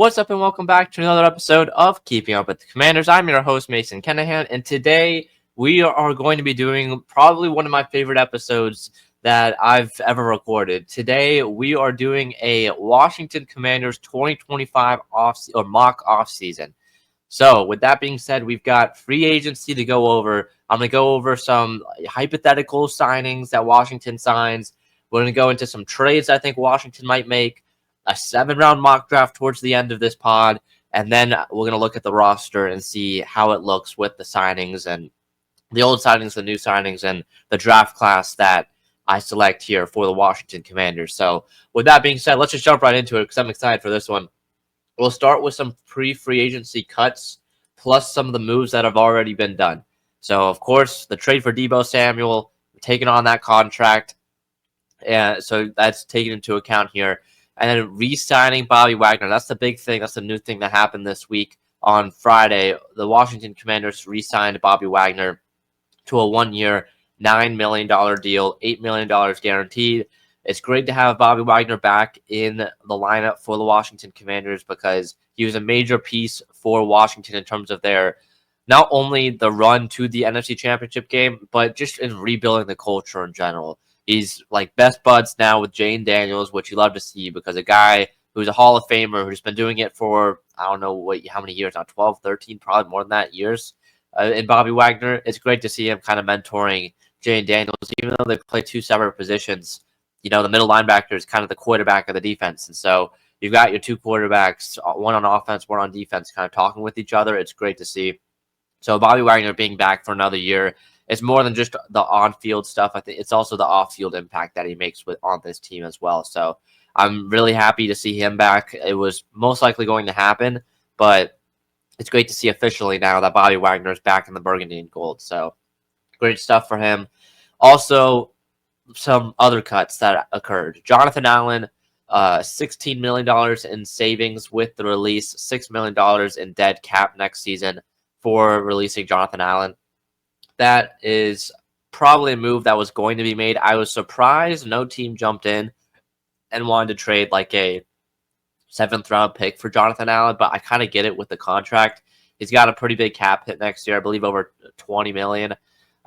What's up, and welcome back to another episode of Keeping Up with the Commanders. I'm your host, Mason Kenahan, and today we are going to be doing probably one of my favorite episodes that I've ever recorded. Today we are doing a Washington Commanders 2025 mock offseason. So, with that being said, we've got free agency to go over. I'm going to go over some hypothetical signings that Washington signs. We're going to go into some trades I think Washington might make, a 7-round mock draft towards the end of this pod, and then we're going to look at the roster and see how it looks with the signings and the old signings, the new signings, and the draft class that I select here for the Washington Commanders. So, with that being said, let's just jump right into it because I'm excited for this one. We'll start with some pre-free agency cuts, plus some of the moves that have already been done. So, of course, the trade for Deebo Samuel, taking on that contract, and so that's taken into account here. And then re-signing Bobby Wagner. That's the big thing. That's the new thing that happened this week. On Friday, the Washington Commanders re-signed Bobby Wagner to a 1-year, $9 million deal, $8 million guaranteed. It's great to have Bobby Wagner back in the lineup for the Washington Commanders because he was a major piece for Washington in terms of their not only the run to the NFC Championship game, but just in rebuilding the culture in general. He's like best buds now with Jane Daniels, which you love to see because a guy who's a Hall of Famer who's been doing it for, I don't know how many years now, 12, 13, probably more than that years. In Bobby Wagner, it's great to see him kind of mentoring Jane Daniels, even though they play two separate positions. You know, the middle linebacker is kind of the quarterback of the defense. And so you've got your two quarterbacks, one on offense, one on defense, kind of talking with each other. It's great to see. So Bobby Wagner being back for another year, it's more than just the on-field stuff. I think it's also the off-field impact that he makes on this team as well. So I'm really happy to see him back. It was most likely going to happen, but it's great to see officially now that Bobby Wagner is back in the burgundy and gold. So great stuff for him. Also, some other cuts that occurred. Jonathan Allen, $16 million in savings with the release, $6 million in dead cap next season for releasing Jonathan Allen. That is probably a move that was going to be made. I was surprised no team jumped in and wanted to trade like a 7th-round pick for Jonathan Allen, but I kind of get it with the contract. He's got a pretty big cap hit next year, I believe over $20 million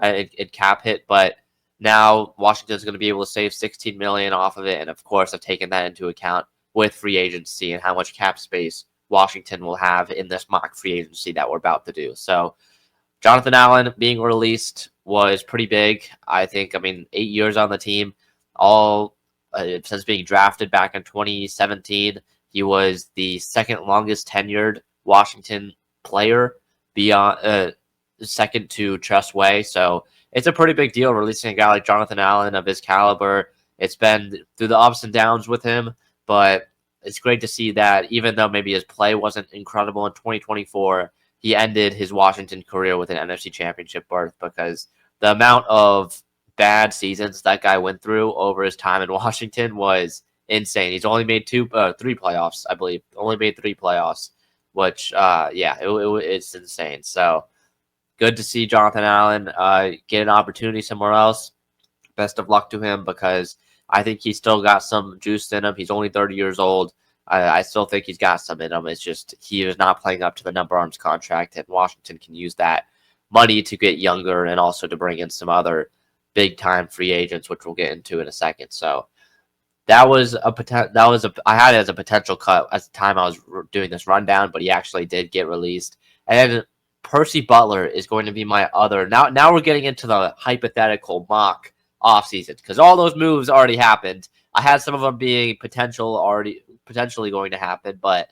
in cap hit, but now Washington's going to be able to save $16 million off of it, and of course I've taken that into account with free agency and how much cap space Washington will have in this mock free agency that we're about to do. So Jonathan Allen being released was pretty big. I think, 8 years on the team, all since being drafted back in 2017. He was the second longest tenured Washington player, beyond second to Tress Way. So it's a pretty big deal releasing a guy like Jonathan Allen of his caliber. It's been through the ups and downs with him, but it's great to see that even though maybe his play wasn't incredible in 2024, he ended his Washington career with an NFC Championship berth because the amount of bad seasons that guy went through over his time in Washington was insane. He's only made 3 playoffs, I believe. Only made 3 playoffs, which, it's insane. So good to see Jonathan Allen get an opportunity somewhere else. Best of luck to him because I think he's still got some juice in him. He's only 30 years old. I still think he's got some in him. It's just he is not playing up to the number on his contract, and Washington can use that money to get younger and also to bring in some other big-time free agents, which we'll get into in a second. So that was I had it as a potential cut at the time I was doing this rundown, but he actually did get released. And then Percy Butler is going to be my other. Now we're getting into the hypothetical mock offseason because all those moves already happened. I had some of them being potentially going to happen, but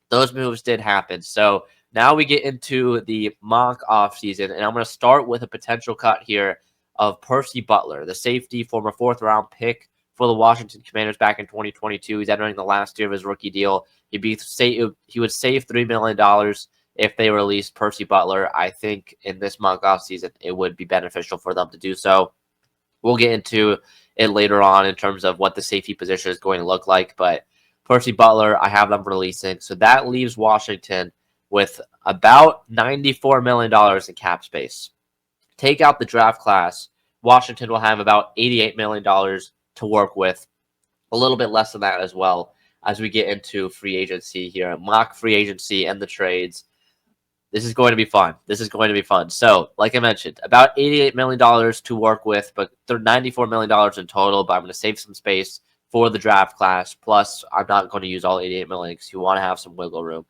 those moves did happen. So now we get into the mock offseason, and I'm going to start with a potential cut here of Percy Butler, the safety, former 4th-round pick for the Washington Commanders back in 2022. He's entering the last year of his rookie deal. He would save $3 million if they released Percy Butler. I think in this mock offseason, it would be beneficial for them to do so. We'll get into it later on in terms of what the safety position is going to look like, but Percy Butler, I have them releasing. So that leaves Washington with about $94 million in cap space. Take out the draft class, Washington will have about $88 million to work with, a little bit less than that as well. as we get into free agency here, mock free agency and the trades. This is going to be fun. This is going to be fun. So, like I mentioned, about $88 million to work with, but $94 million in total. But I'm going to save some space for the draft class. Plus, I'm not going to use all $88 million because you want to have some wiggle room.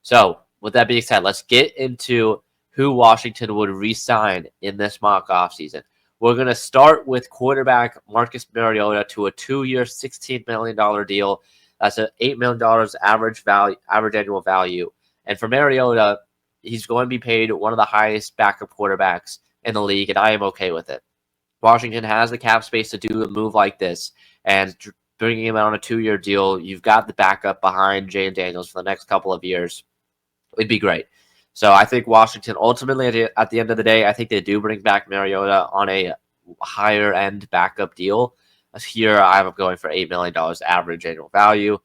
So, with that being said, let's get into who Washington would re-sign in this mock offseason. We're going to start with quarterback Marcus Mariota to a 2-year, $16 million deal. That's an $8 million average annual value. And for Mariota, he's going to be paid one of the highest backup quarterbacks in the league, and I am okay with it. Washington has the cap space to do a move like this, and bringing him on a 2-year deal, you've got the backup behind Jayden Daniels for the next couple of years. It'd be great. So I think Washington, ultimately, at the end of the day, I think they do bring back Mariota on a higher-end backup deal. Here, I'm going for $8 million average annual value.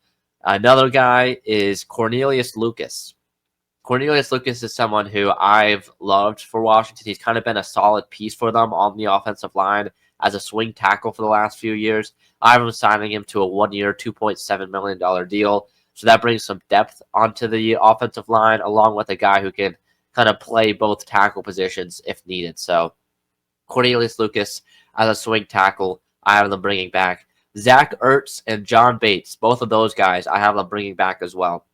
Another guy is Cornelius Lucas. Cornelius Lucas is someone who I've loved for Washington. He's kind of been a solid piece for them on the offensive line as a swing tackle for the last few years. I'm signing him to a 1-year, $2.7 million deal. So that brings some depth onto the offensive line, along with a guy who can kind of play both tackle positions if needed. So Cornelius Lucas as a swing tackle, I have them bringing back. Zach Ertz and John Bates, both of those guys, I have them bringing back as well.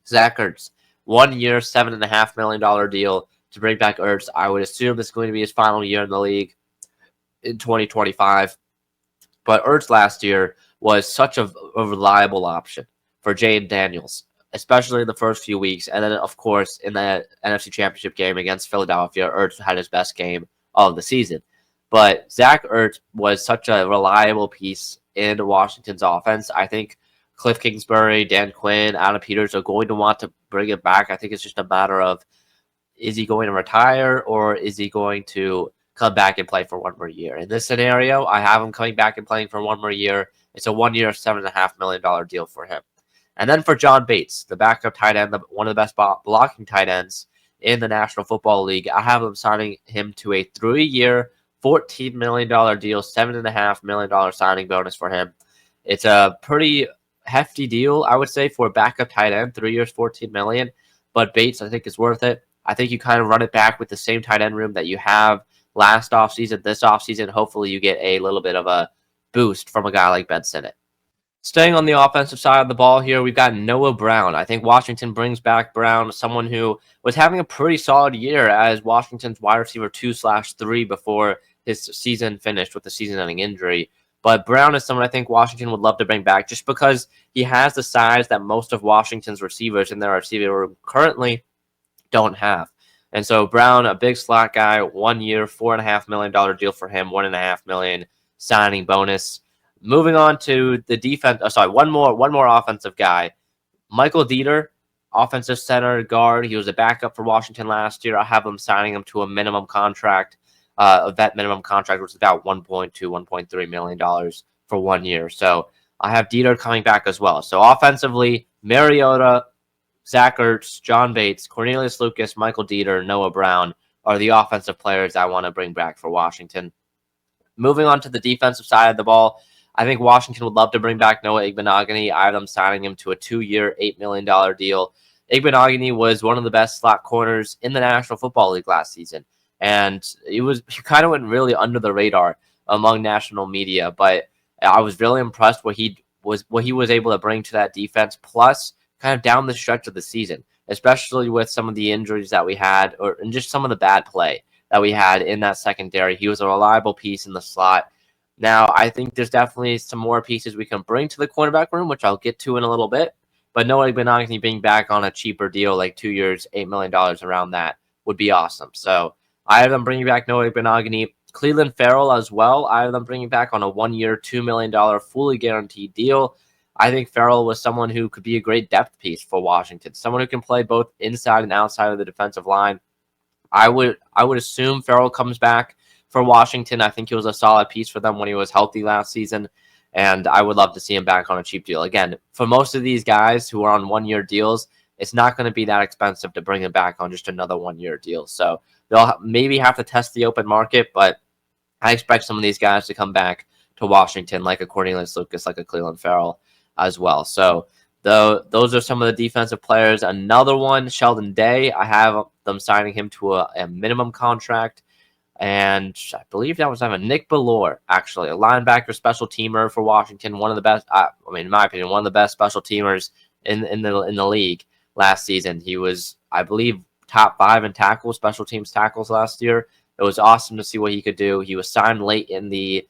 Zach Ertz, 1-year, $7.5 million deal to bring back Ertz. I would assume this is going to be his final year in the league in 2025. But Ertz last year was such a reliable option for Jayden Daniels, especially in the first few weeks. And then, of course, in the NFC Championship game against Philadelphia, Ertz had his best game of the season. But Zach Ertz was such a reliable piece in Washington's offense. I think Cliff Kingsbury, Dan Quinn, Adam Peters are going to want to bring it back. I think it's just a matter of, is he going to retire or is he going to come back and play for one more year? In this scenario, I have him coming back and playing for one more year. It's a 1-year, $7.5 million deal for him. And then for John Bates, the backup tight end, one of the best blocking tight ends in the National Football League, I have him signing him to a 3-year, $14 million deal, $7.5 million signing bonus for him. It's a pretty hefty deal, I would say, for a backup tight end, 3 years, $14 million. But Bates, I think, is worth it. I think you kind of run it back with the same tight end room that you have last offseason, this offseason. Hopefully you get a little bit of a boost from a guy like Ben Sinnott. Staying on the offensive side of the ball here, we've got Noah Brown. I think Washington brings back Brown, someone who was having a pretty solid year as Washington's wide receiver 2/3 before his season finished with a season-ending injury. But Brown is someone I think Washington would love to bring back just because he has the size that most of Washington's receivers in their receiver room currently don't have. And so Brown, a big slot guy, 1-year, $4.5 million deal for him, $1.5 million signing bonus. Moving on to the defense. One more offensive guy, Michael Dieter, offensive center guard. He was a backup for Washington last year. I have him signing him to a minimum contract. A vet minimum contract, which is about $1.3 million for 1 year. So I have Dieter coming back as well. So offensively, Mariota, Zach Ertz, John Bates, Cornelius Lucas, Michael Dieter, Noah Brown are the offensive players I want to bring back for Washington. Moving on to the defensive side of the ball, I think Washington would love to bring back Noah Igbenogany. I have them signing him to a 2-year, $8 million deal. Igbenogany was one of the best slot corners in the National Football League last season. And he kind of went really under the radar among national media, but I was really impressed what he was able to bring to that defense. Plus, kind of down the stretch of the season, especially with some of the injuries that we had, and just some of the bad play that we had in that secondary. He was a reliable piece in the slot. Now, I think there's definitely some more pieces we can bring to the cornerback room, which I'll get to in a little bit. But Noah Igbenogany being back on a cheaper deal, like 2 years, $8 million around that, would be awesome. So I have them bringing back Noah Igbenogany. Clelin Ferrell as well. I have them bringing back on a 1-year, $2 million fully guaranteed deal. I think Ferrell was someone who could be a great depth piece for Washington, someone who can play both inside and outside of the defensive line. I would assume Ferrell comes back for Washington. I think he was a solid piece for them when he was healthy last season, and I would love to see him back on a cheap deal. Again, for most of these guys who are on 1-year deals, it's not going to be that expensive to bring him back on just another 1-year deal. So they'll maybe have to test the open market, but I expect some of these guys to come back to Washington, like a Cornelius Lucas, like a Clelin Ferrell as well. So Though those are some of the defensive players. Another one, Sheldon Day, I have them signing him to a minimum contract. And I believe that was Nick Bellore, actually, a linebacker special teamer for Washington, one of the best. I mean, in my opinion, one of the best special teamers in the league last season. He was, I believe, top 5 in tackles, special teams tackles last year. It was awesome to see what he could do. He was signed late in the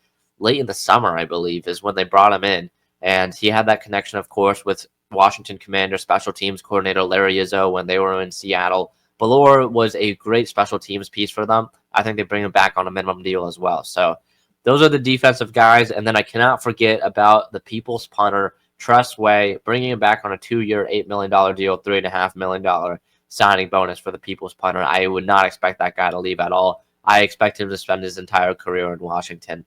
summer, I believe, is when they brought him in, and he had that connection, of course, with Washington Commander special teams coordinator Larry Izzo when they were in Seattle. Bellore was a great special teams piece for them. I think they bring him back on a minimum deal as well. So those are the defensive guys. And then I cannot forget about the people's punter, Tress Way, bringing him back on a 2-year, $8 million deal, $3.5 million signing bonus for the people's punter. I would not expect that guy to leave at all. I expect him to spend his entire career in Washington,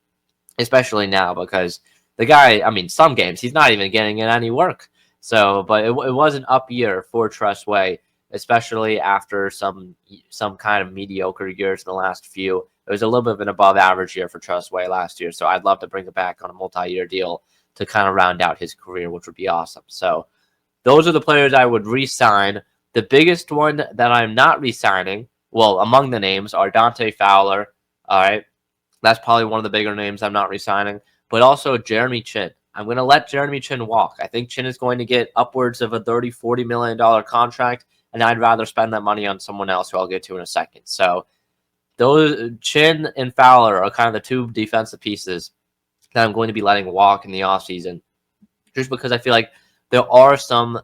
especially now because the guy, I mean, some games, he's not even getting in any work. So, but it was an up year for Tress Way, especially after some kind of mediocre years in the last few. It was a little bit of an above average year for Tress Way last year, so I'd love to bring it back on a multi-year deal to kind of round out his career, which would be awesome. So those are the players I would re-sign. The biggest one that I'm not re-signing, well, among the names are Dante Fowler. All right, that's probably one of the bigger names I'm not re-signing, but also Jeremy Chin. I'm going to let Jeremy Chin walk. I think Chin is going to get upwards of a $30-40 million contract, and I'd rather spend that money on someone else who I'll get to in a second. So those Chin and Fowler are kind of the two defensive pieces that I'm going to be letting walk in the offseason, just because I feel like there are some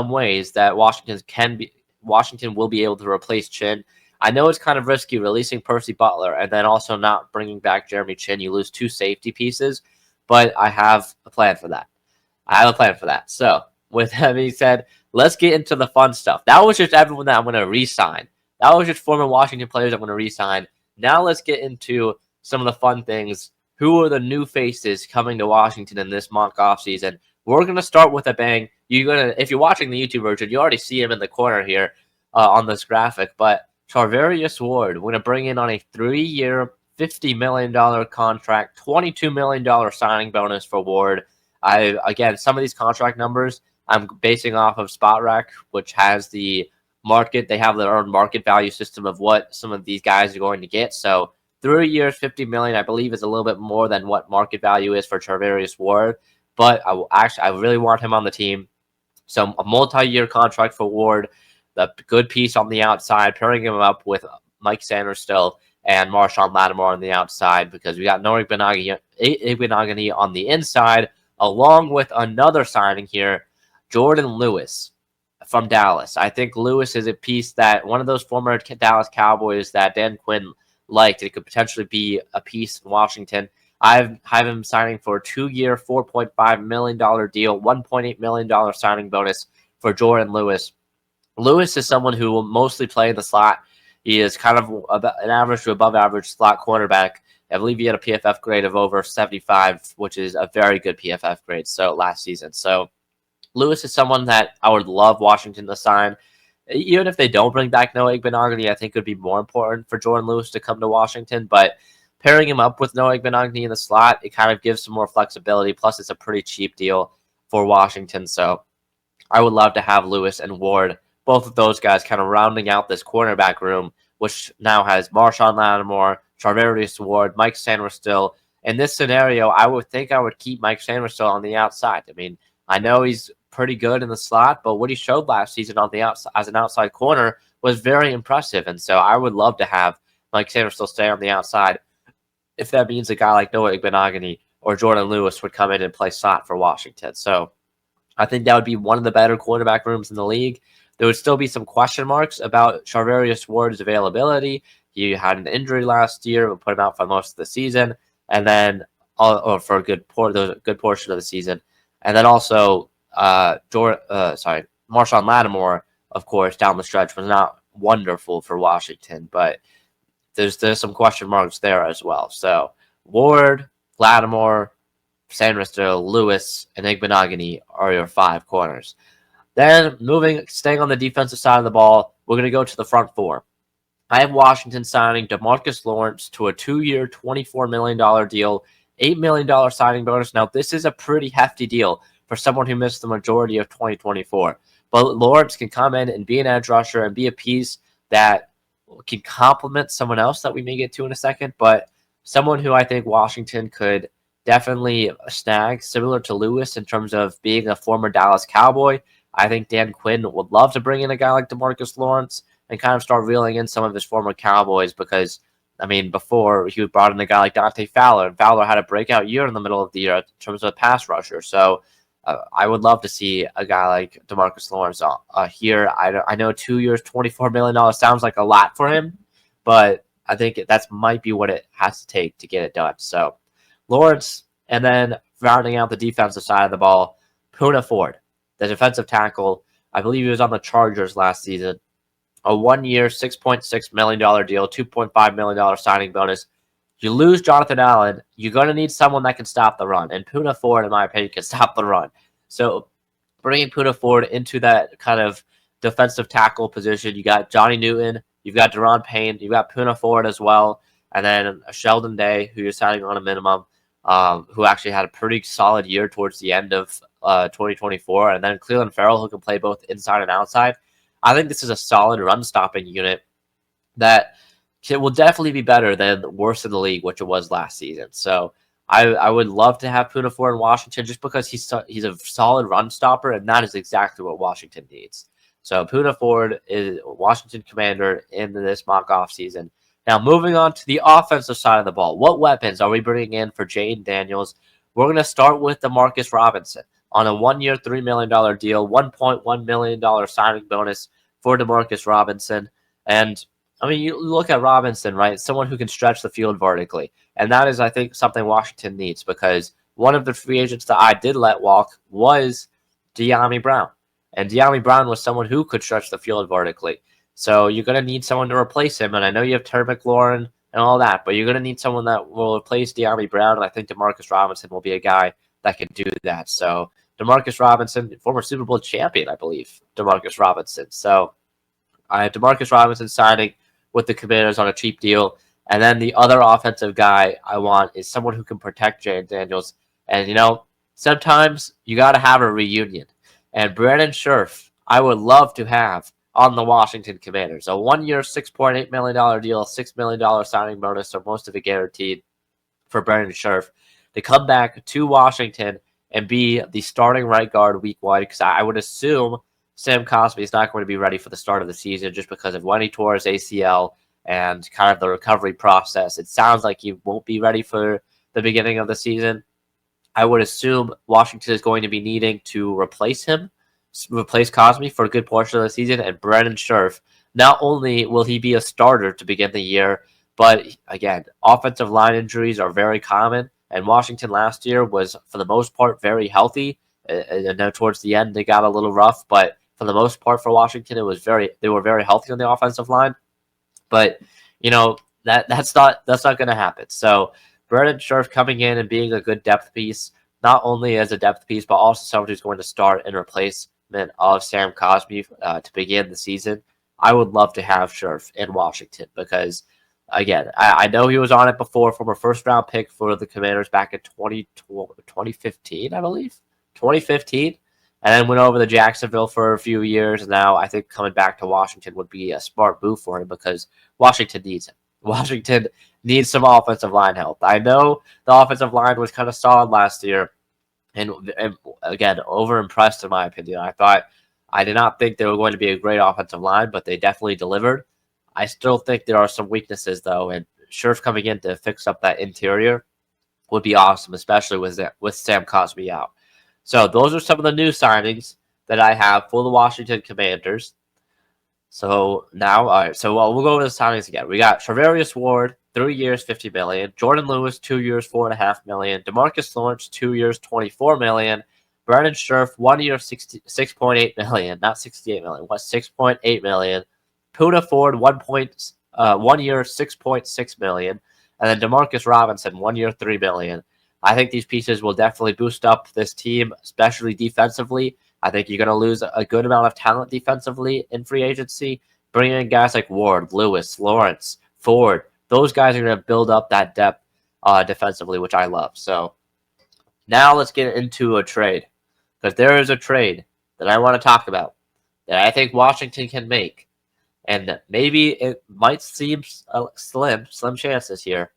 ways that Washington will be able to replace Chin. I know it's kind of risky releasing Percy Butler and then also not bringing back Jeremy Chin. You lose 2 safety pieces, but I have a plan for that. So with that being said, let's get into the fun stuff. That was just everyone that I'm going to re-sign. That was just former Washington players I'm going to re-sign. Now let's get into some of the fun things. Who are the new faces coming to Washington in this mock offseason? We're going to start with a bang. If you're watching the YouTube version, you already see him in the corner here on this graphic. But Charvarius Ward, we're going to bring in on a 3-year, $50 million contract, $22 million signing bonus for Ward. Again, some of these contract numbers I'm basing off of SpotRec, which has the market. They have their own market value system of what some of these guys are going to get. So 3 years, $50 million, I believe, is a little bit more than what market value is for Charvarius Ward. But I really want him on the team. So a multi-year contract for Ward, the good piece on the outside, pairing him up with Mike Sanders still and Marshawn Lattimore on the outside, because we got Noah Igbinoghene on the inside, along with another signing here, Jordan Lewis from Dallas. I think Lewis is a piece that one of those former Dallas Cowboys that Dan Quinn liked. It could potentially be a piece in Washington. I have him signing for a 2-year, $4.5 million deal, $1.8 million signing bonus for Jordan Lewis. Lewis is someone who will mostly play in the slot. He is kind of an average to above average slot cornerback. I believe he had a PFF grade of over 75, which is a very good PFF grade last season. So Lewis is someone that I would love Washington to sign. Even if they don't bring back Noah Igbinoghene, I think it would be more important for Jordan Lewis to come to Washington. But pairing him up with Noah Igbinoghene in the slot, it kind of gives some more flexibility. Plus, it's a pretty cheap deal for Washington. So I would love to have Lewis and Ward, both of those guys, kind of rounding out this cornerback room, which now has Marshawn Lattimore, Charvarius Ward, Mike Sanders still. In this scenario, I would think I would keep Mike Sanders still on the outside. I mean, I know he's pretty good in the slot, but what he showed last season on the outside as an outside corner was very impressive. And so I would love to have Mike Sanders still stay on the outside, if that means a guy like Noah Igbinoghene or Jordan Lewis would come in and play slot for Washington. So I think that would be one of the better quarterback rooms in the league. There would still be some question marks about Charvarius Ward's availability. He had an injury last year, we put him out for most of the season, and then for a good portion of the season. And then also Marshawn Lattimore, of course, down the stretch was not wonderful for Washington, but there's some question marks there as well. So Ward, Lattimore, Sanders, Lewis, and Igbinoghene are your 5 corners. Then staying on the defensive side of the ball, we're going to go to the front 4. I have Washington signing DeMarcus Lawrence to a 2-year, $24 million deal, $8 million signing bonus. Now, this is a pretty hefty deal for for someone who missed the majority of 2024. But Lawrence can come in and be an edge rusher and be a piece that can complement someone else that we may get to in a second, but someone who I think Washington could definitely snag, similar to Lewis in terms of being a former Dallas Cowboy. I think Dan Quinn would love to bring in a guy like DeMarcus Lawrence and kind of start reeling in some of his former Cowboys because, I mean, before he brought in a guy like Dante Fowler, and Fowler had a breakout year in the middle of the year in terms of a pass rusher. So I would love to see a guy like DeMarcus Lawrence here. I know 2 years, $24 million sounds like a lot for him, but I think that might be what it has to take to get it done. So Lawrence, and then rounding out the defensive side of the ball, Poona Ford, the defensive tackle. I believe he was on the Chargers last season. A 1 year, $6.6 million deal, $2.5 million signing bonus. You lose Jonathan Allen, you're going to need someone that can stop the run. And Poona Ford, in my opinion, can stop the run. So bringing Poona Ford into that kind of defensive tackle position, you got Johnny Newton, you've got Deron Payne, you've got Poona Ford as well, and then Sheldon Day, who you're signing on a minimum, who actually had a pretty solid year towards the end of 2024, and then Cleveland Farrell, who can play both inside and outside. I think this is a solid run-stopping unit that will definitely be better than the worst in the league, which it was last season. So I would love to have Poona Ford in Washington just because he's a solid run stopper, and that is exactly what Washington needs. So Poona Ford is Washington Commander in this mock offseason. Now, moving on to the offensive side of the ball, what weapons are we bringing in for Jaden Daniels? We're going to start with DeMarcus Robinson on a 1 year, $3 million deal, $1.1 million signing bonus for DeMarcus Robinson. And I mean, you look at Robinson, right? Someone who can stretch the field vertically. And that is, I think, something Washington needs because one of the free agents that I did let walk was De'Ami Brown. And De'Ami Brown was someone who could stretch the field vertically. So you're going to need someone to replace him. And I know you have Terry McLaurin and all that, but you're going to need someone that will replace De'Ami Brown. And I think DeMarcus Robinson will be a guy that can do that. So DeMarcus Robinson, former Super Bowl champion, I believe, DeMarcus Robinson. So I have DeMarcus Robinson signing with the Commanders on a cheap deal. And then the other offensive guy I want is someone who can protect Jaden Daniels. And, you know, sometimes you got to have a reunion. And Brandon Scherff, I would love to have on the Washington Commanders. A 1 year, $6.8 million deal, $6 million signing bonus, so most of it guaranteed for Brandon Scherff to come back to Washington and be the starting right guard week 1. Because I would assume Sam Cosmi is not going to be ready for the start of the season just because of when he tore his ACL and kind of the recovery process. It sounds like he won't be ready for the beginning of the season. I would assume Washington is going to be needing to replace Cosmi for a good portion of the season, and Brandon Scherff, not only will he be a starter to begin the year, but again, offensive line injuries are very common, and Washington last year was, for the most part, very healthy. And then towards the end, they got a little rough, but for the most part for Washington, they were very healthy on the offensive line. But you know that's not going to happen. So Brandon Scherff coming in and being a good depth piece, not only as a depth piece, but also someone who's going to start in replacement of Sam Cosmi to begin the season. I would love to have Scherff in Washington because, again, I know he was on it before from a first-round pick for the Commanders back in 2015, I believe. 2015, and then went over to Jacksonville for a few years. And now I think coming back to Washington would be a smart move for him because Washington needs him. Washington needs some offensive line help. I know the offensive line was kind of solid last year, and again, over-impressed in my opinion. I did not think they were going to be a great offensive line, but they definitely delivered. I still think there are some weaknesses, though, and Scherff coming in to fix up that interior would be awesome, especially with Sam Cosmi out. So those are some of the new signings that I have for the Washington Commanders. So now, all right. So we'll go over the signings again. We got Charvarius Ward, 3 years, $50 million. Jordan Lewis, 2 years, $4.5 million. DeMarcus Lawrence, 2 years, $24 million. Brandon Scherff, 1 year, $6.8 million, not $68 million. What, $6.8 million. Poona Ford, 1 year, $6.6 million. And then DeMarcus Robinson, 1 year, $3 million. I think these pieces will definitely boost up this team, especially defensively. I think you're going to lose a good amount of talent defensively in free agency. Bringing in guys like Ward, Lewis, Lawrence, Ford, those guys are going to build up that depth defensively, which I love. So now let's get into a trade because there is a trade that I want to talk about that I think Washington can make. And maybe it might seem slim chances here.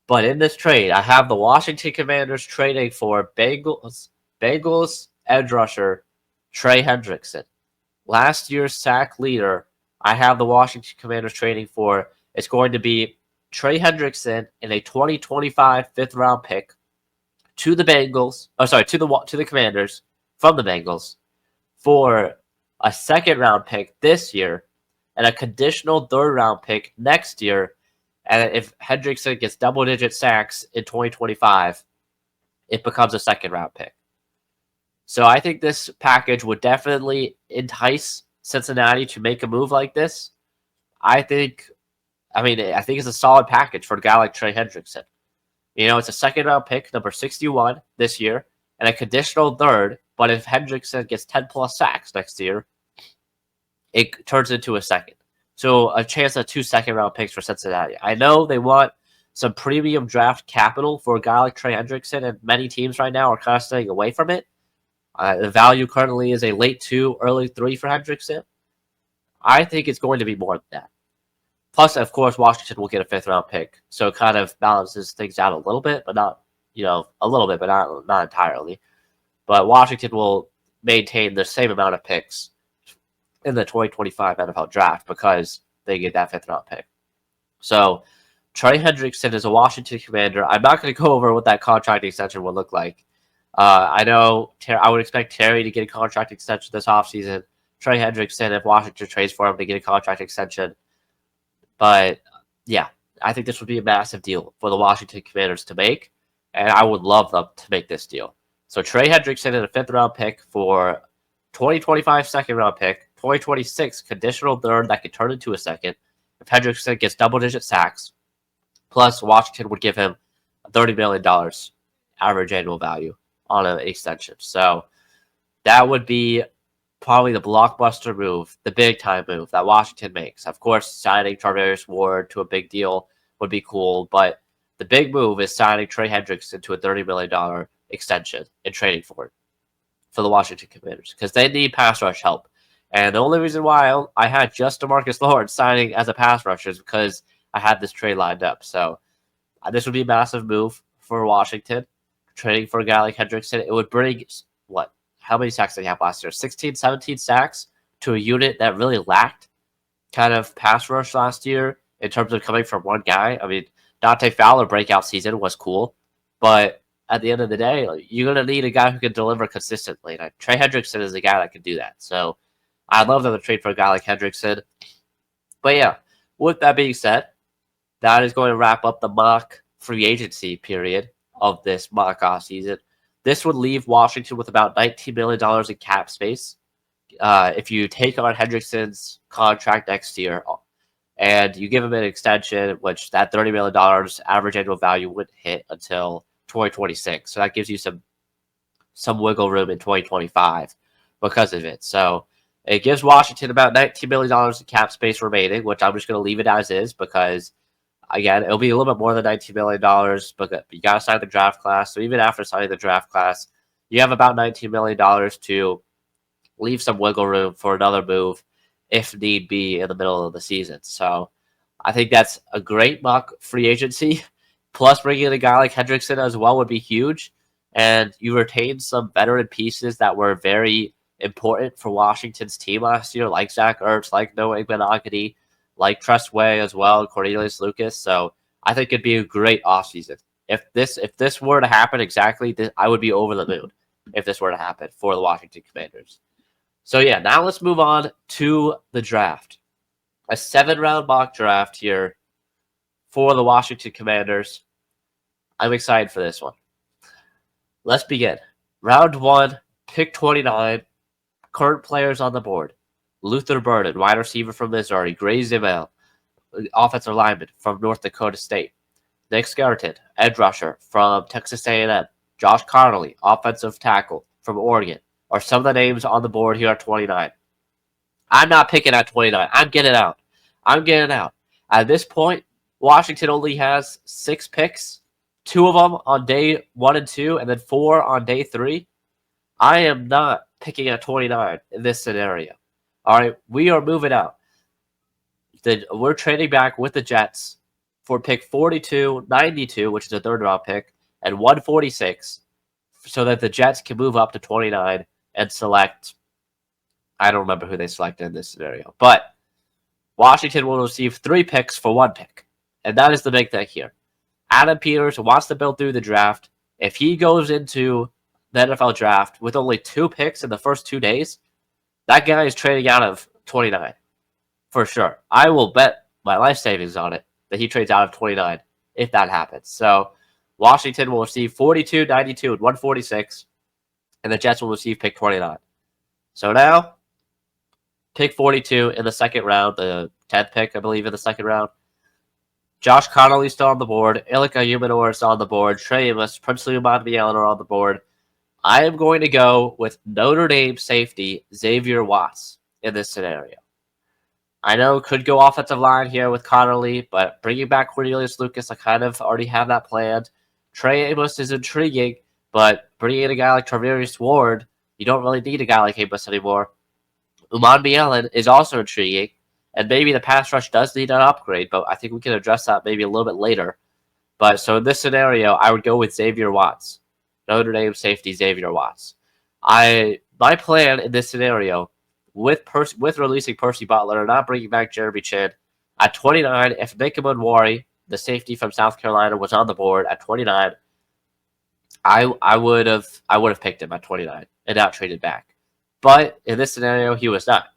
But in this trade, I have the Washington Commanders trading for Bengals edge rusher Trey Hendrickson. Last year's sack leader, I have the Washington Commanders trading for. It's going to be Trey Hendrickson in a 2025 fifth round pick to the Bengals. Oh, sorry, to the Commanders from the Bengals for a second round pick this year and a conditional third round pick next year. And if Hendrickson gets double-digit sacks in 2025, it becomes a second-round pick. So I think this package would definitely entice Cincinnati to make a move like this. I think it's a solid package for a guy like Trey Hendrickson. It's a second-round pick, number 61 this year, and a conditional third. But if Hendrickson gets 10-plus sacks next year, it turns into a second. So a chance at 2 second-round picks for Cincinnati. I know they want some premium draft capital for a guy like Trey Hendrickson, and many teams right now are kind of staying away from it. The value currently is a late 2, early 3 for Hendrickson. I think it's going to be more than that. Plus, of course, Washington will get a fifth-round pick, so it kind of balances things out a little bit, but not, a little bit, but not entirely. But Washington will maintain the same amount of picks in the 2025 NFL draft because they get that fifth-round pick. So Trey Hendrickson is a Washington Commander. I'm not going to go over what that contract extension would look like. I know I would expect Terry to get a contract extension this offseason. Trey Hendrickson, if Washington trades for him, to get a contract extension. But, yeah, I think this would be a massive deal for the Washington Commanders to make, and I would love them to make this deal. So Trey Hendrickson in a fifth-round pick for 2025 second-round pick, 2026 conditional third that could turn into a second if Hendrickson gets double-digit sacks. Plus, Washington would give him $30 million average annual value on an extension. So that would be probably the blockbuster move, the big-time move that Washington makes. Of course, signing Charvarius Ward to a big deal would be cool, but the big move is signing Trey Hendrickson to a $30 million extension and trading for it for the Washington Commanders because they need pass rush help. And the only reason why I had just DeMarcus Lawrence signing as a pass rusher is because I had this trade lined up. So this would be a massive move for Washington, trading for a guy like Hendrickson. It would bring, how many sacks did he have last year? 16, 17 sacks to a unit that really lacked kind of pass rush last year in terms of coming from one guy. I mean, Dante Fowler breakout season was cool, but at the end of the day, you're going to need a guy who can deliver consistently. And Trey Hendrickson is a guy that can do that. So I'd love them to trade for a guy like Hendrickson. But yeah, with that being said, that is going to wrap up the mock free agency period of this mock off season. This would leave Washington with about $19 million in cap space. If you take on Hendrickson's contract next year and you give him an extension, which that $30 million average annual value wouldn't hit until 2026. So that gives you some wiggle room in 2025 because of it. So it gives Washington about $19 million in cap space remaining, which I'm just going to leave it as is because, again, it'll be a little bit more than $19 million, but you got to sign the draft class. So even after signing the draft class, you have about $19 million to leave some wiggle room for another move if need be in the middle of the season. So I think that's a great mock free agency. Plus, bringing in a guy like Hendrickson as well would be huge. And you retain some veteran pieces that were very important for Washington's team last year, like Zach Ertz, like Noah Igbenogany, like Trust Way as well, Cornelius Lucas. So I think it'd be a great offseason. If this were to happen exactly, I would be over the moon if this were to happen for the Washington Commanders. So yeah, now let's move on to the draft. A 7-round mock draft here for the Washington Commanders. I'm excited for this one. Let's begin. Round 1, pick 29. Current players on the board. Luther Burden, wide receiver from Missouri. Gray Zimmel, offensive lineman from North Dakota State. Nick Skeleton, edge rusher from Texas A&M. Josh Connolly, offensive tackle from Oregon, are some of the names on the board here at 29. I'm not picking at 29. I'm getting out. At this point, Washington only has 6 picks, 2 of them on day 1 and 2, and then 4 on day 3. I am not picking at 29 in this scenario. All right, we are moving out. We're trading back with the Jets for pick 42, 92, which is a third round pick, and 146, so that the Jets can move up to 29 and select. I don't remember who they selected in this scenario, but Washington will receive 3 picks for 1 pick. And that is the big thing here. Adam Peters wants to build through the draft. If he goes into the NFL draft with only 2 picks in the first 2 days, that guy is trading out of 29. For sure. I will bet my life savings on it that he trades out of 29 if that happens. So Washington will receive 42, 92, and 146, and the Jets will receive pick 29. So now, pick 42 in the second round, the 10th pick, I believe, in the second round. Josh Connolly's still on the board. Ilika Umanor is on the board. Trey Amos, Princely Umanmielen are on the board. I am going to go with Notre Dame safety Xavier Watts in this scenario. I know could go offensive line here with Connolly, but bringing back Cornelius Lucas, I kind of already have that planned. Trey Amos is intriguing, but bringing in a guy like Traverius Ward, you don't really need a guy like Amos anymore. Umanmielen is also intriguing, and maybe the pass rush does need an upgrade, but I think we can address that maybe a little bit later. But so in this scenario, I would go with Xavier Watts, Notre Dame safety Xavier Watts. My plan in this scenario, with releasing Percy Butler and not bringing back Jeremy Chin, at 29, if Nick Munwari, the safety from South Carolina, was on the board at 29, I would have picked him at 29 and not traded back. But in this scenario, he was not.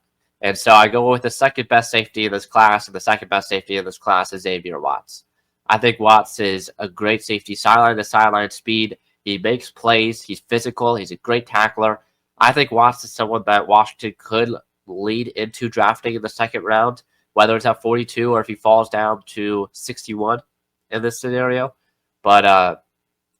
And so I go with the second best safety in this class, and the second best safety in this class is Xavier Watts. I think Watts is a great safety, sideline to sideline speed. He makes plays. He's physical. He's a great tackler. I think Watts is someone that Washington could lead into drafting in the second round, whether it's at 42 or if he falls down to 61 in this scenario. But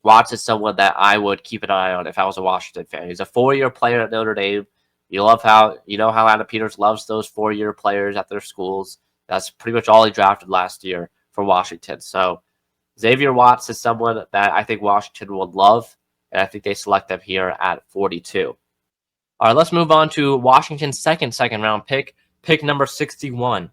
Watts is someone that I would keep an eye on if I was a Washington fan. He's a 4-year player at Notre Dame. You know how Adam Peters loves those 4-year players at their schools. That's pretty much all he drafted last year for Washington. So Xavier Watts is someone that I think Washington would love, and I think they select him here at 42. All right, let's move on to Washington's second round pick number 61.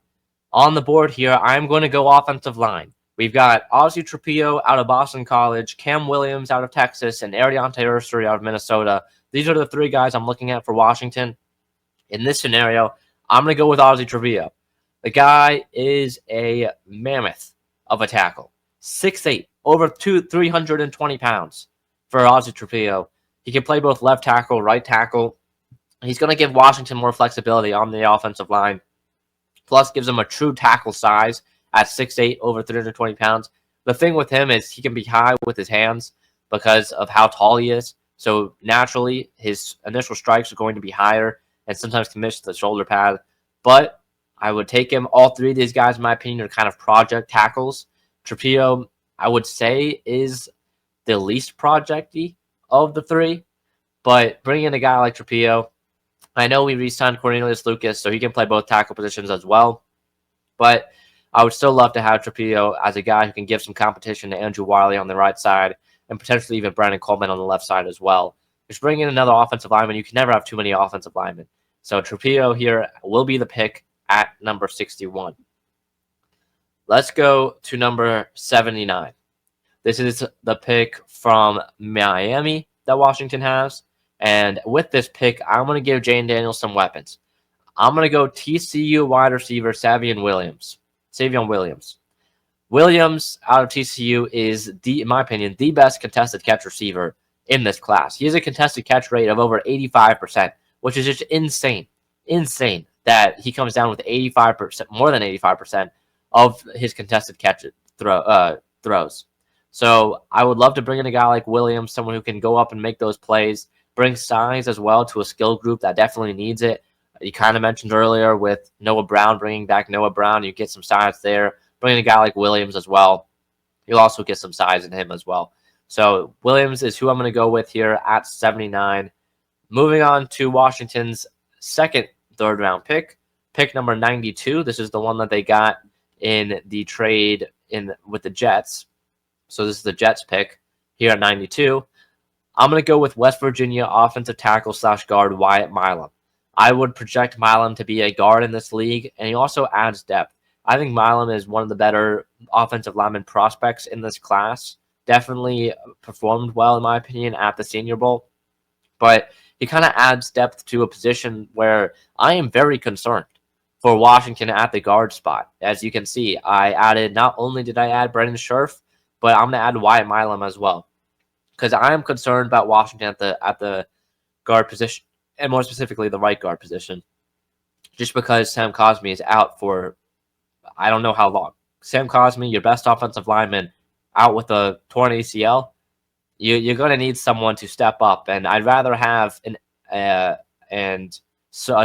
On the board here, I'm going to go offensive line. We've got Ozzie Trapillo out of Boston College, Cam Williams out of Texas, and Ariante Ursary out of Minnesota. These are the 3 guys I'm looking at for Washington. In this scenario, I'm going to go with Ozzie Trapillo. The guy is a mammoth of a tackle. 6'8", over 320 pounds for Ozzie Trapillo. He can play both left tackle, right tackle. He's going to give Washington more flexibility on the offensive line. Plus, gives him a true tackle size at 6'8", over 320 pounds. The thing with him is he can be high with his hands because of how tall he is. So naturally, his initial strikes are going to be higher and sometimes can miss the shoulder pad. But I would take him. All 3 of these guys, in my opinion, are kind of project tackles. Trapillo, I would say, is the least projecty of the 3. But bringing in a guy like Trapillo, I know we re-signed Cornelius Lucas, so he can play both tackle positions as well. But I would still love to have Trapillo as a guy who can give some competition to Andrew Wiley on the right side and potentially even Brandon Coleman on the left side as well. Just bring in another offensive lineman. You can never have too many offensive linemen. So Trapillo here will be the pick at number 61. Let's go to number 79. This is the pick from Miami that Washington has. And with this pick, I'm going to give Jane Daniels some weapons. I'm going to go TCU wide receiver Savion Williams. Williams out of TCU is, in my opinion, the best contested catch receiver in this class. He has a contested catch rate of over 85%, which is just insane. Insane that he comes down with 85%, more than 85% of his contested catch throws. So I would love to bring in a guy like Williams, someone who can go up and make those plays, bring size as well to a skill group that definitely needs it. You kind of mentioned earlier with Noah Brown, bringing back Noah Brown, you get some size there. Bringing a guy like Williams as well, you'll also get some size in him as well. So Williams is who I'm going to go with here at 79. Moving on to Washington's second third-round pick number 92. This is the one that they got in the trade with the Jets. So this is the Jets pick here at 92. I'm going to go with West Virginia offensive tackle / guard Wyatt Milam. I would project Milam to be a guard in this league, and he also adds depth. I think Milam is one of the better offensive lineman prospects in this class. Definitely performed well, in my opinion, at the Senior Bowl. But he kind of adds depth to a position where I am very concerned for Washington at the guard spot. As you can see, not only did I add Brendan Scherf, but I'm going to add Wyatt Milam as well, because I am concerned about Washington at the guard position, and more specifically the right guard position, just because Sam Cosmi is out for I don't know how long. Sam Cosmi, your best offensive lineman, out with a torn ACL. You're going to need someone to step up, and I'd rather have a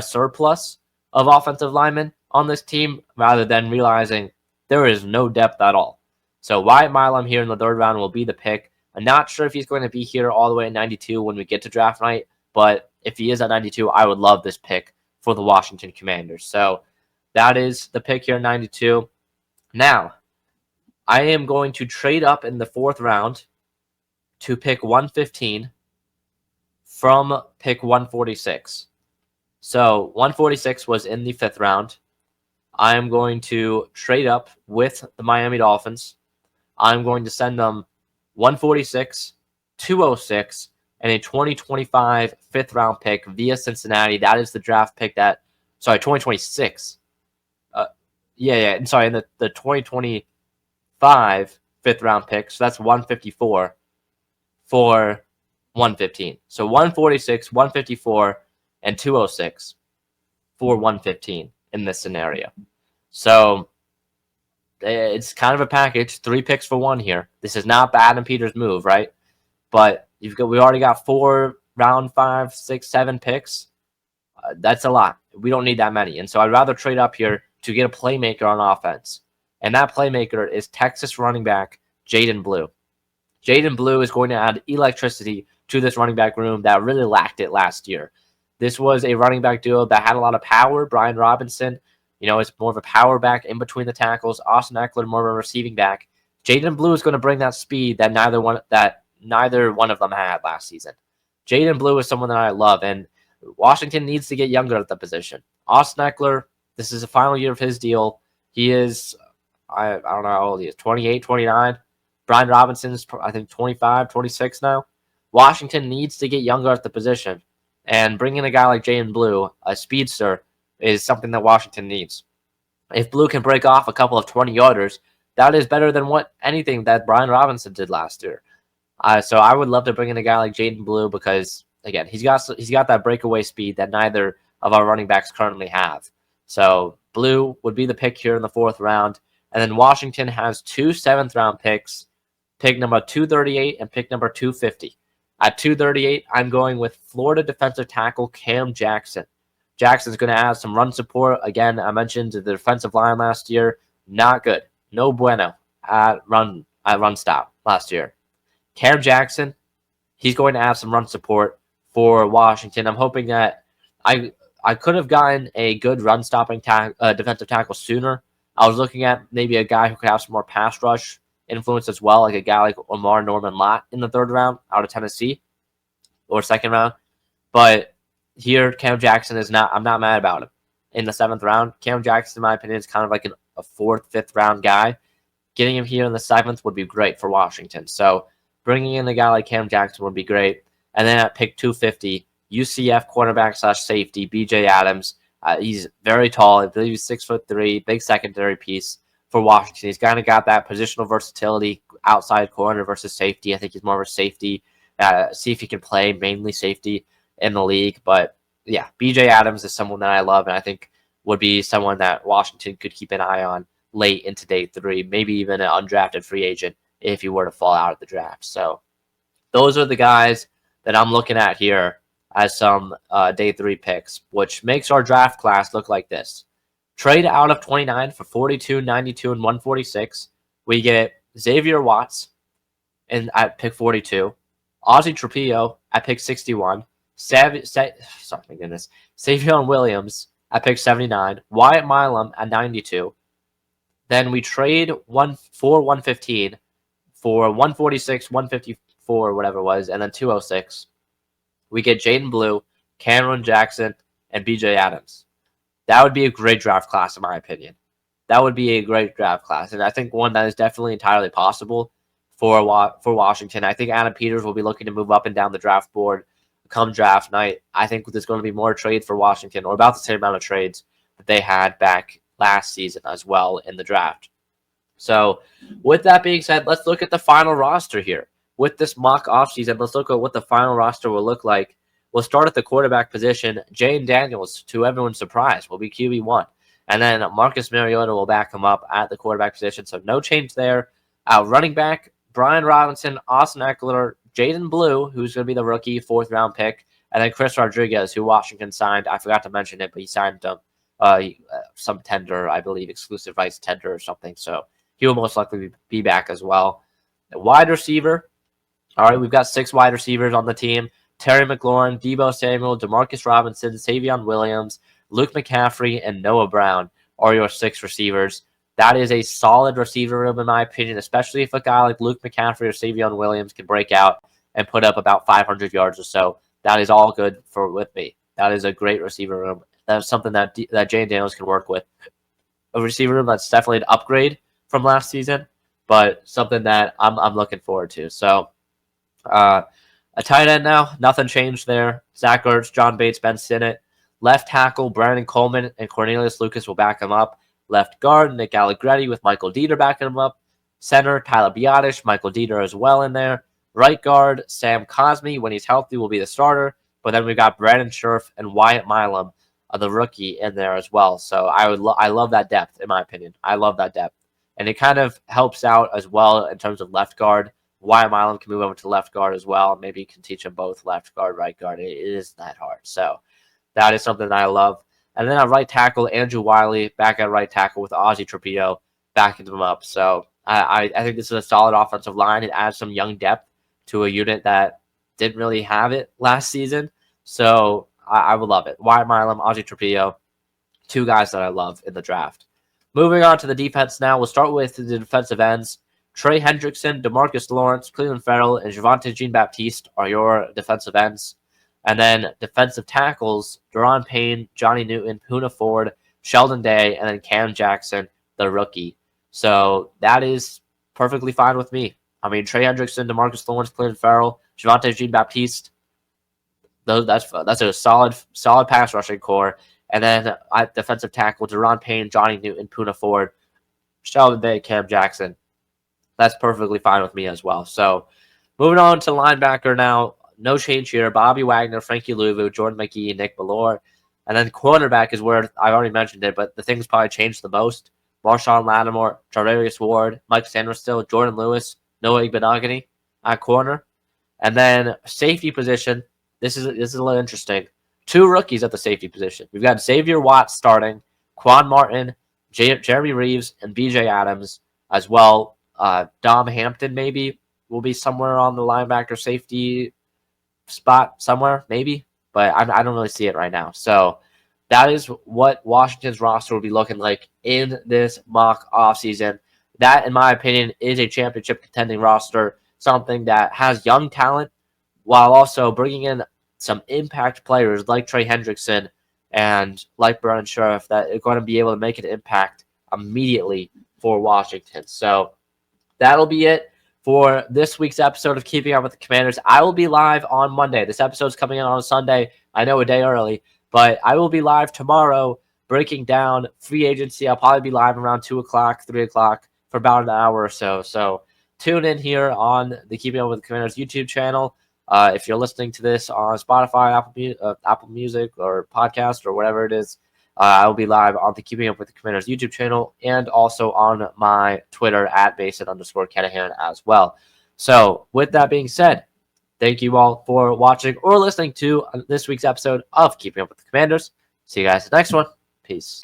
surplus of offensive linemen on this team rather than realizing there is no depth at all. So Wyatt Milam here in the third round will be the pick. I'm not sure if he's going to be here all the way at 92 when we get to draft night, but if he is at 92, I would love this pick for the Washington Commanders. So that is the pick here at 92. Now, I am going to trade up in the fourth round to pick 115 from pick 146. So 146 was in the fifth round. I am going to trade up with the Miami Dolphins. I'm going to send them 146, 206, and a 2025 fifth round pick via Cincinnati. That is the draft pick 2026. In the 2025 fifth round pick. So that's 154 for 115. So 146, 154, and 206 for 115 in this scenario. So it's kind of a package. 3 picks for 1 here. This is not the Adam Peters move, right? But we already got 4 round 5, 6, 7 picks. That's a lot. We don't need that many. And so I'd rather trade up here to get a playmaker on offense. And that playmaker is Texas running back Jaden Blue. Jaden Blue is going to add electricity to this running back room that really lacked it last year. This was a running back duo that had a lot of power. Brian Robinson, is more of a power back in between the tackles. Austin Eckler, more of a receiving back. Jaden Blue is going to bring that speed that neither one of them had last season. Jaden Blue is someone that I love, and Washington needs to get younger at the position. Austin Eckler, this is the final year of his deal. He is, I don't know how old he is, 28, 29. Brian Robinson's, I think, 25, 26 now. Washington needs to get younger at the position, and bringing a guy like Jaden Blue, a speedster, is something that Washington needs. If Blue can break off a couple of 20-yarders, that is better than anything that Brian Robinson did last year. So I would love to bring in a guy like Jaden Blue because, again, he's got that breakaway speed that neither of our running backs currently have. So Blue would be the pick here in the fourth round. And then Washington has 2 seventh-round picks, pick number 238 and pick number 250. At 238, I'm going with Florida defensive tackle Cam Jackson. Jackson's going to add some run support. Again, I mentioned the defensive line last year. Not good. No bueno at run stop last year. Cam Jackson, he's going to add some run support for Washington. I'm hoping that I could have gotten a good run-stopping defensive tackle sooner. I was looking at maybe a guy who could have some more pass rush influence as well, like a guy like Omar Norman Lott in the third round out of Tennessee or second round. But here, Cam Jackson I'm not mad about him. In the seventh round, Cam Jackson, in my opinion, is kind of like a fourth, fifth round guy. Getting him here in the seventh would be great for Washington. So bringing in a guy like Cam Jackson would be great. And then at pick 250, UCF cornerback / safety, BJ Adams. He's very tall. I believe he's 6'3", big secondary piece for Washington. He's kind of got that positional versatility, outside corner versus safety. I think he's more of a safety. See if he can play mainly safety in the league. But yeah, BJ Adams is someone that I love, and I think would be someone that Washington could keep an eye on late into day 3, maybe even an undrafted free agent if he were to fall out of the draft. So those are the guys that I'm looking at here as some day 3 picks, which makes our draft class look like this. Trade out of 29 for 42, 92, and 146. We get Xavier Watts at pick 42, Ozzie Trapillo at pick 61, Savion Williams at pick 79, Wyatt Milam at 92. Then we trade 115 for 146, 154, 204 or whatever it was, and then 206, we get Jaden Blue, Cameron Jackson, and BJ Adams. That would be a great draft class, in my opinion. That would be a great draft class, and I think one that is definitely entirely possible for Washington. I think Adam Peters will be looking to move up and down the draft board come draft night. I think there's going to be more trades for Washington, or about the same amount of trades that they had back last season as well in the draft. So with that being said, let's look at the final roster here. With this mock offseason, let's look at what the final roster will look like. We'll start at the quarterback position. Jane Daniels, to everyone's surprise, will be QB1. And then Marcus Mariota will back him up at the quarterback position. So no change there. Running back, Brian Robinson, Austin Eckler, Jaden Blue, who's going to be the rookie 4th-round pick, and then Chris Rodriguez, who Washington signed. I forgot to mention it, but he signed some tender, I believe, exclusive rights tender or something. So he will most likely be back as well. The wide receiver. All right, we've got 6 wide receivers on the team. Terry McLaurin, Deebo Samuel, Demarcus Robinson, Savion Williams, Luke McCaffrey, and Noah Brown are your 6 receivers. That is a solid receiver room, in my opinion, especially if a guy like Luke McCaffrey or Savion Williams can break out and put up about 500 yards or so. That is all good with me. That is a great receiver room. That's something that Jane Daniels can work with. A receiver room that's definitely an upgrade from last season, but something that I'm looking forward to. So, a tight end now, nothing changed there. Zach Ertz, John Bates, Ben Sinnott. Left tackle, Brandon Coleman and Cornelius Lucas will back him up. Left guard, Nick Allegretti with Michael Dieter backing him up. Center, Tyler Biadasz, Michael Dieter as well in there. Right guard, Sam Cosmi, when he's healthy, will be the starter. But then we've got Brandon Scherf and Wyatt Milam, the rookie, in there as well. So I love that depth, in my opinion. I love that depth. And it kind of helps out as well in terms of left guard. Wyatt Milam can move over to left guard as well. Maybe you can teach him both left guard, right guard. It isn't that hard. So that is something that I love. And then at right tackle, Andrew Wiley back at right tackle with Ozzie Trapillo backing them up. So I think this is a solid offensive line. It adds some young depth to a unit that didn't really have it last season. So I would love it. Wyatt Milam, Ozzie Trapillo, 2 guys that I love in the draft. Moving on to the defense now. We'll start with the defensive ends. Trey Hendrickson, DeMarcus Lawrence, Cleveland Farrell, and Javonte Jean-Baptiste are your defensive ends. And then defensive tackles, Daron Payne, Johnny Newton, Poona Ford, Sheldon Day, and then Cam Jackson, the rookie. So that is perfectly fine with me. I mean, Trey Hendrickson, DeMarcus Lawrence, Cleveland Farrell, Javonte Jean-Baptiste, that's a solid pass rushing core. And then at defensive tackle, Daron Payne, Johnny Newton, Poona Ford, Sheldon Day, Cam Jackson. That's perfectly fine with me as well. So moving on to linebacker now. No change here. Bobby Wagner, Frankie Louvu, Jordan McGee, Nick Ballore. And then cornerback is where I already mentioned it, but the things probably changed the most. Marshawn Lattimore, Charvarius Ward, Mike Sanderstill, Jordan Lewis, Noah Igbenogany at corner. And then safety position, this is a little interesting. 2 rookies at the safety position. We've got Xavier Watts starting, Quan Martin, Jeremy Reeves, and BJ Adams as well. Dom Hampton maybe will be somewhere on the linebacker safety spot somewhere, maybe, but I don't really see it right now. So that is what Washington's roster will be looking like in this mock offseason. That, in my opinion, is a championship contending roster, something that has young talent while also bringing in some impact players like Trey Hendrickson and like Brandon Scherf that are going to be able to make an impact immediately for Washington. So that'll be it for this week's episode of Keeping Up with the Commanders. I will be live on Monday. This episode's coming in on a Sunday. I know, a day early, but I will be live tomorrow breaking down free agency. I'll probably be live around 2 o'clock, 3 o'clock for about an hour or so. So tune in here on the Keeping Up with the Commanders YouTube channel. If you're listening to this on Spotify, Apple Music, or podcast, or whatever it is, I will be live on the Keeping Up with the Commanders YouTube channel and also on my Twitter at Mason_Kenahan as well. So with that being said, thank you all for watching or listening to this week's episode of Keeping Up with the Commanders. See you guys in the next one. Peace.